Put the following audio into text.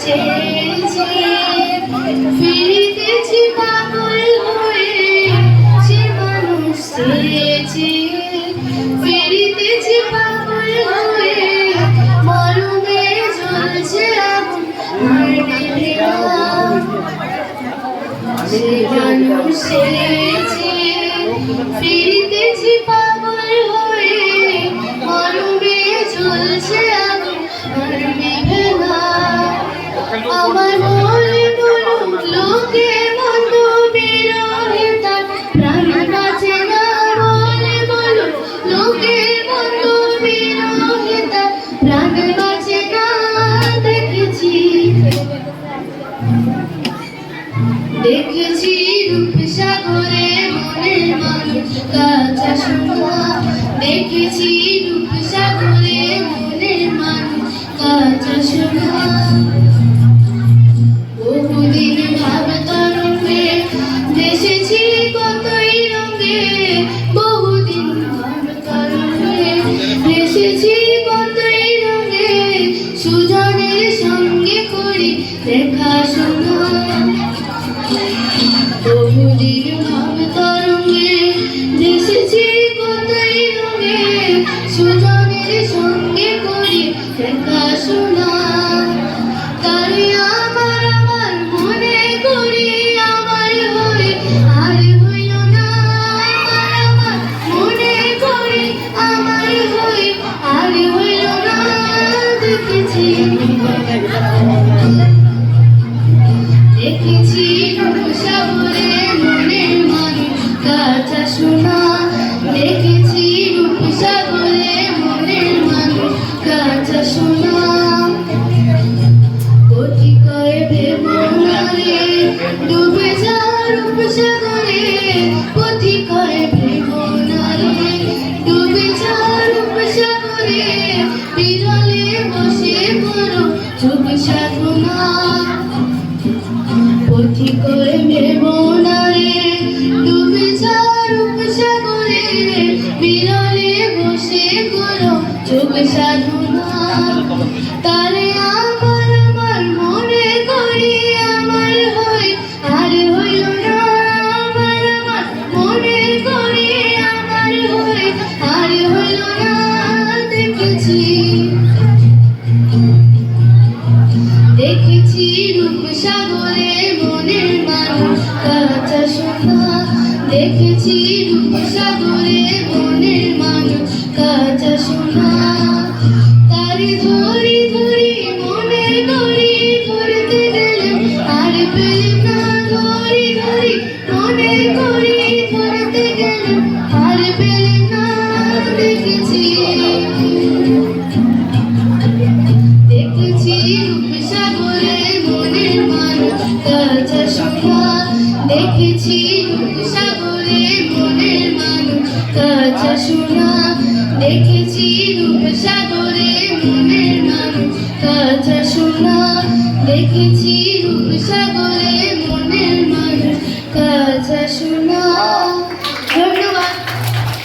চেয়েছে ফিরিতেছি পাগল হয়ে সে মানুষ চেয়েছে ফিরিতেছি পাগল হয়ে মরমে জ্বলছে আগুন আর নিভে না সে মানুষ চেয়েছে ফিরিতেছি পাগল হয়ে মরমে জ্বলছে আগুন আর নিভে না আমার বলে বলো লোকে মন্দ বিরহে তার প্রাণ বাঁচে না বলে বলো লোকে মন্দ বিরহে তার প্রাণ বাঁচে না দেখেছি রূপসাগরে মনের মানুষ কাঁচা সোনা দেখেছি রূপসাগরে মনের মানুষ কাঁচা সোনা বহুদিন ভাব তরঙ্গে ভেসেছি কতই রঙে বহুদিন ভাব তরঙ্গে ভেসেছি কতই রঙে সুজনের সঙ্গে করি দেখা শোনা বহুদিন ভাব তরঙ্গে ভেসেছি কতই রঙে সুজনের সঙ্গে করি দেখা শোনা তারে আমার আমার মনে করি আমার হয়ে আর হইল না আমার মনে করি আমার হয়ে আর হইল না দেখেছি দেখেছি রূপসাগরে মনের মানুষ কাঁচা সোনা দেখেছি রূপসাগরে মনের মানুষ কাঁচা সোনা কোটি কয়ে ভেবো না রে ডুবে যা রূপসাগরে কোটি কয়ে ভেবো না রে ডুবে যা রূপসাগরে বিরলে বসে পড়ো চুপ সাধনা পথি করে ভেবো না রে ডুবে যা রূপসাগরে বিরলে বসে করো চুপ সাধনা তারে আমার আমার মনে করি আমার হয়ে আর হইল না আমার আমার মনে করি আমার হয়ে আর হইল না দেখেছি দেখেছি রূপসাগরে মনের মানুষ কাঁচা সোনা দেখেছি রূপসাগরে মনের মানুষ কাঁচা সোনা তারে ধরি ধরি মনের দড়ি ধরতে গেলাম আর পেলাম না ধরি ধরি মনের দড়ি ধরতে গেলাম আর পেলাম না দেখেছি দেখেছি রূপসাগরে মনের মানুষ কাঁচা সোনা দেখেছি রূপসাগরে মনের মানুষ কাঁচা সোনা দেখেছি রূপসাগরে মনের মানুষ কাঁচা সোনা দেখেছি রূপসাগরে